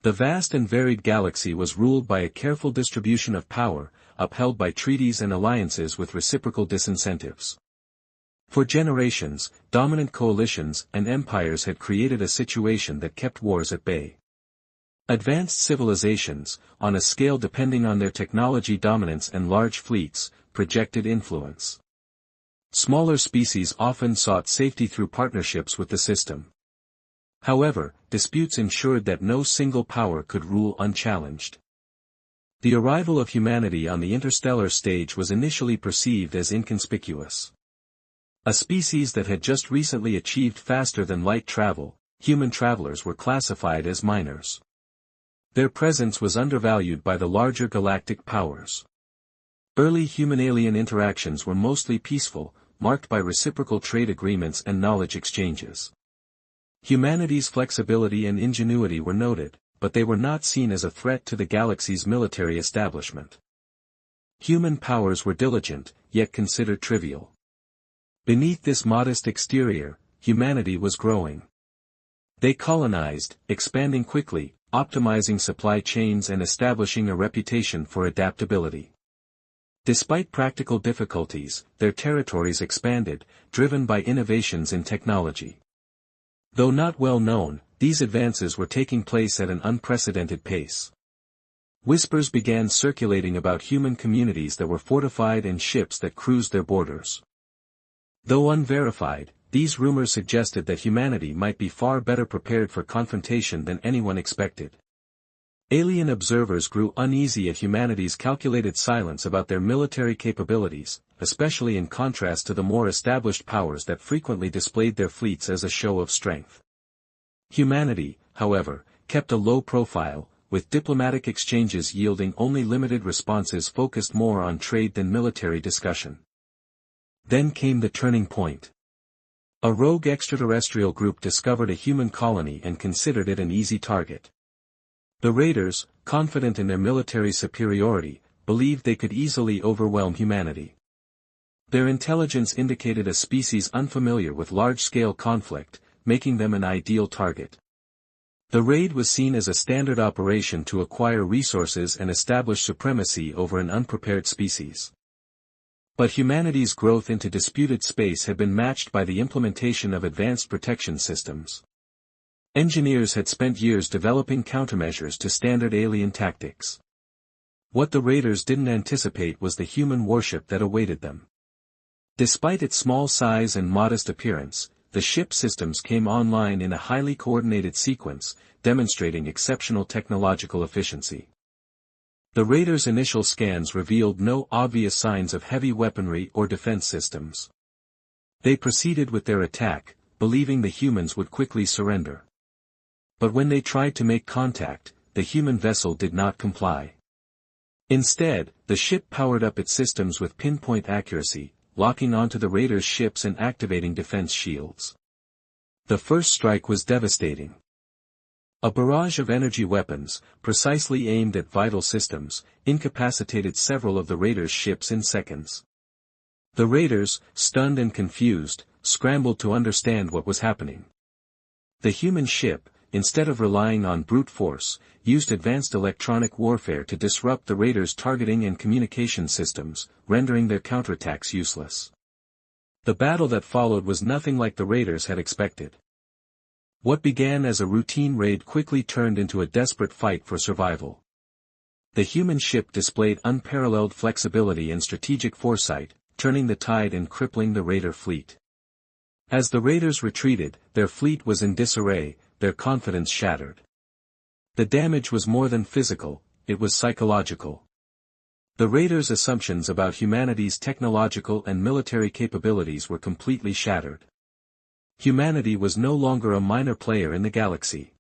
The vast and varied galaxy was ruled by a careful distribution of power, upheld by treaties and alliances with reciprocal disincentives. For generations, dominant coalitions and empires had created a situation that kept wars at bay. Advanced civilizations, on a scale depending on their technology dominance and large fleets, projected influence. Smaller species often sought safety through partnerships with the system. However, disputes ensured that no single power could rule unchallenged. The arrival of humanity on the interstellar stage was initially perceived as inconspicuous. A species that had just recently achieved faster-than-light travel, human travelers were classified as minors. Their presence was undervalued by the larger galactic powers. Early human-alien interactions were mostly peaceful, marked by reciprocal trade agreements and knowledge exchanges. Humanity's flexibility and ingenuity were noted, but they were not seen as a threat to the galaxy's military establishment. Human powers were diligent, yet considered trivial. Beneath this modest exterior, humanity was growing. They colonized, expanding quickly, optimizing supply chains and establishing a reputation for adaptability. Despite practical difficulties, their territories expanded, driven by innovations in technology. Though not well known, these advances were taking place at an unprecedented pace. Whispers began circulating about human communities that were fortified and ships that cruised their borders. Though unverified, these rumors suggested that humanity might be far better prepared for confrontation than anyone expected. Alien observers grew uneasy at humanity's calculated silence about their military capabilities, especially in contrast to the more established powers that frequently displayed their fleets as a show of strength. Humanity, however, kept a low profile, with diplomatic exchanges yielding only limited responses focused more on trade than military discussion. Then came the turning point. A rogue extraterrestrial group discovered a human colony and considered it an easy target. The raiders, confident in their military superiority, believed they could easily overwhelm humanity. Their intelligence indicated a species unfamiliar with large-scale conflict, making them an ideal target. The raid was seen as a standard operation to acquire resources and establish supremacy over an unprepared species. But humanity's growth into disputed space had been matched by the implementation of advanced protection systems. Engineers had spent years developing countermeasures to standard alien tactics. What the raiders didn't anticipate was the human warship that awaited them. Despite its small size and modest appearance, the ship systems came online in a highly coordinated sequence, demonstrating exceptional technological efficiency. The raiders' initial scans revealed no obvious signs of heavy weaponry or defense systems. They proceeded with their attack, believing the humans would quickly surrender. But when they tried to make contact, the human vessel did not comply. Instead, the ship powered up its systems with pinpoint accuracy, locking onto the raiders' ships and activating defense shields. The first strike was devastating. A barrage of energy weapons, precisely aimed at vital systems, incapacitated several of the raiders' ships in seconds. The raiders, stunned and confused, scrambled to understand what was happening. The human ship, instead of relying on brute force, used advanced electronic warfare to disrupt the raiders' targeting and communication systems, rendering their counterattacks useless. The battle that followed was nothing like the raiders had expected. What began as a routine raid quickly turned into a desperate fight for survival. The human ship displayed unparalleled flexibility and strategic foresight, turning the tide and crippling the raider fleet. As the raiders retreated, their fleet was in disarray, their confidence shattered. The damage was more than physical, it was psychological. The raiders' assumptions about humanity's technological and military capabilities were completely shattered. Humanity was no longer a minor player in the galaxy.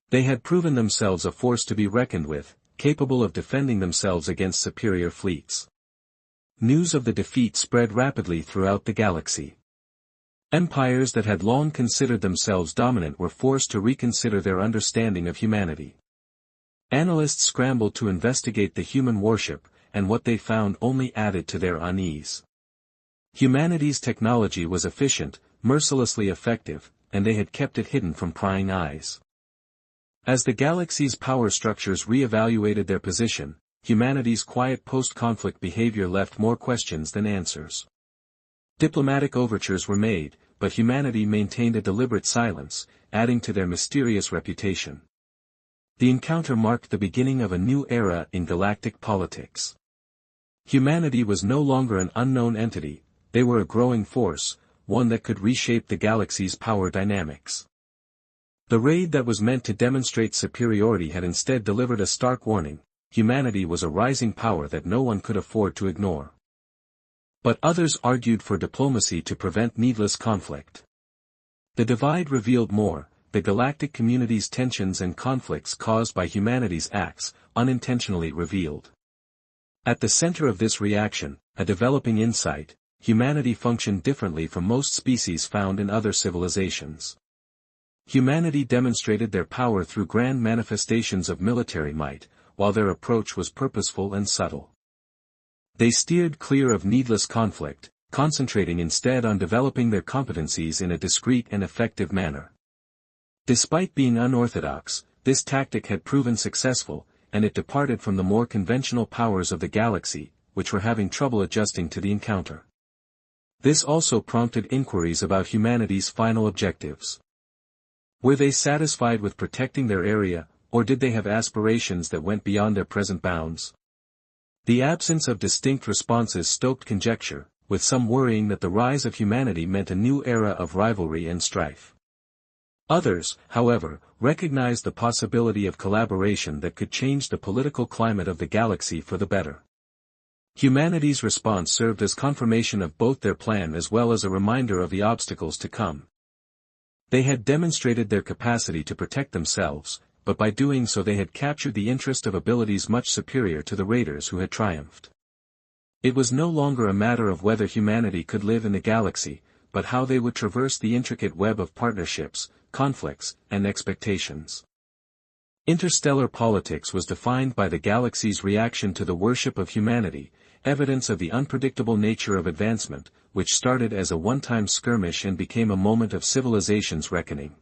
They had proven themselves a force to be reckoned with, capable of defending themselves against superior fleets. News of the defeat spread rapidly throughout the galaxy. Empires that had long considered themselves dominant were forced to reconsider their understanding of humanity. Analysts scrambled to investigate the human warship, and what they found only added to their unease. Humanity's technology was efficient, mercilessly effective, and they had kept it hidden from prying eyes. As the galaxy's power structures re-evaluated their position, humanity's quiet post-conflict behavior left more questions than answers. Diplomatic overtures were made, but humanity maintained a deliberate silence, adding to their mysterious reputation. The encounter marked the beginning of a new era in galactic politics. Humanity was no longer an unknown entity, they were a growing force, one that could reshape the galaxy's power dynamics. The raid that was meant to demonstrate superiority had instead delivered a stark warning: humanity was a rising power that no one could afford to ignore. But others argued for diplomacy to prevent needless conflict. The divide revealed more: the galactic community's tensions and conflicts caused by humanity's acts, unintentionally revealed. At the center of this reaction, a developing insight: humanity functioned differently from most species found in other civilizations. Humanity demonstrated their power through grand manifestations of military might, while their approach was purposeful and subtle. They steered clear of needless conflict, concentrating instead on developing their competencies in a discreet and effective manner. Despite being unorthodox, this tactic had proven successful, and it departed from the more conventional powers of the galaxy, which were having trouble adjusting to the encounter. This also prompted inquiries about humanity's final objectives. Were they satisfied with protecting their area, or did they have aspirations that went beyond their present bounds? The absence of distinct responses stoked conjecture, with some worrying that the rise of humanity meant a new era of rivalry and strife. Others, however, recognized the possibility of collaboration that could change the political climate of the galaxy for the better. Humanity's response served as confirmation of both their plan as well as a reminder of the obstacles to come. They had demonstrated their capacity to protect themselves, but by doing so they had captured the interest of abilities much superior to the raiders who had triumphed. It was no longer a matter of whether humanity could live in the galaxy, but how they would traverse the intricate web of partnerships, conflicts, and expectations. Interstellar politics was defined by the galaxy's reaction to the worship of humanity, evidence of the unpredictable nature of advancement, which started as a one-time skirmish and became a moment of civilization's reckoning.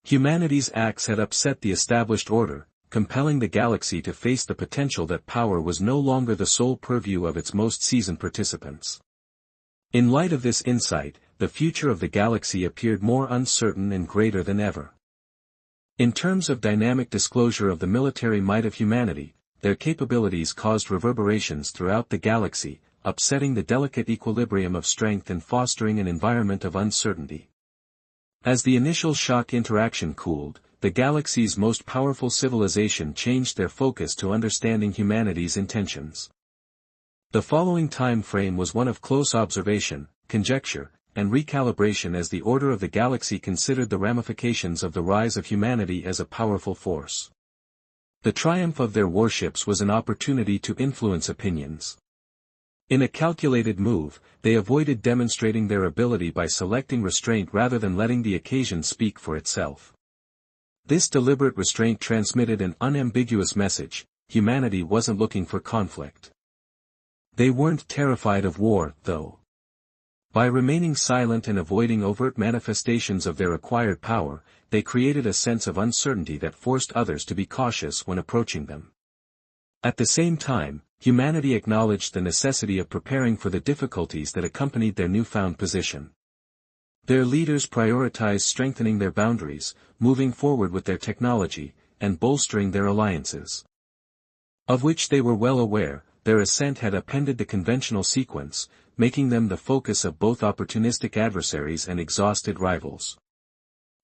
Humanity's acts had upset the established order, compelling the galaxy to face the potential that power was no longer the sole purview of its most seasoned participants. In light of this insight, the future of the galaxy appeared more uncertain and greater than ever. In terms of dynamic disclosure of the military might of humanity, their capabilities caused reverberations throughout the galaxy, upsetting the delicate equilibrium of strength and fostering an environment of uncertainty. As the initial shock interaction cooled, the galaxy's most powerful civilization changed their focus to understanding humanity's intentions. The following time frame was one of close observation, conjecture, and recalibration as the order of the galaxy considered the ramifications of the rise of humanity as a powerful force. The triumph of their warships was an opportunity to influence opinions. In a calculated move, they avoided demonstrating their ability by selecting restraint rather than letting the occasion speak for itself. This deliberate restraint transmitted an unambiguous message: humanity wasn't looking for conflict. They weren't terrified of war, though. By remaining silent and avoiding overt manifestations of their acquired power, they created a sense of uncertainty that forced others to be cautious when approaching them. At the same time, humanity acknowledged the necessity of preparing for the difficulties that accompanied their newfound position. Their leaders prioritized strengthening their boundaries, moving forward with their technology, and bolstering their alliances. Of which they were well aware, their ascent had upended the conventional sequence, making them the focus of both opportunistic adversaries and exhausted rivals.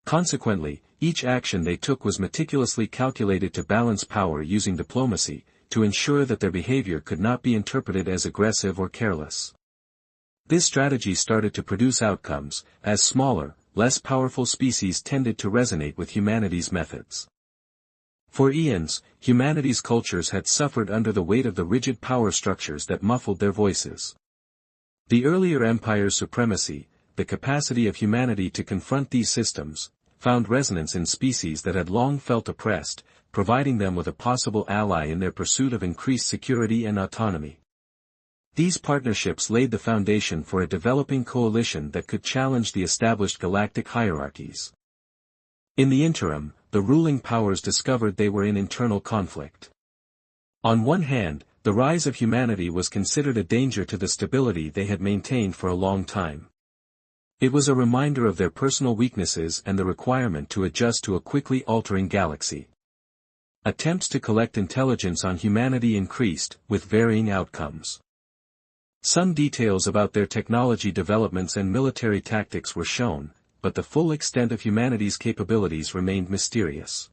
Consequently, each action they took was meticulously calculated to balance power using diplomacy, to ensure that their behavior could not be interpreted as aggressive or careless. This strategy started to produce outcomes, as smaller, less powerful species tended to resonate with humanity's methods. For eons, humanity's cultures had suffered under the weight of the rigid power structures that muffled their voices. The earlier empire's supremacy, the capacity of humanity to confront these systems, found resonance in species that had long felt oppressed, providing them with a possible ally in their pursuit of increased security and autonomy. These partnerships laid the foundation for a developing coalition that could challenge the established galactic hierarchies. In the interim, the ruling powers discovered they were in internal conflict. On one hand, the rise of humanity was considered a danger to the stability they had maintained for a long time. It was a reminder of their personal weaknesses and the requirement to adjust to a quickly altering galaxy. Attempts to collect intelligence on humanity increased, with varying outcomes. Some details about their technology developments and military tactics were shown, but the full extent of humanity's capabilities remained mysterious.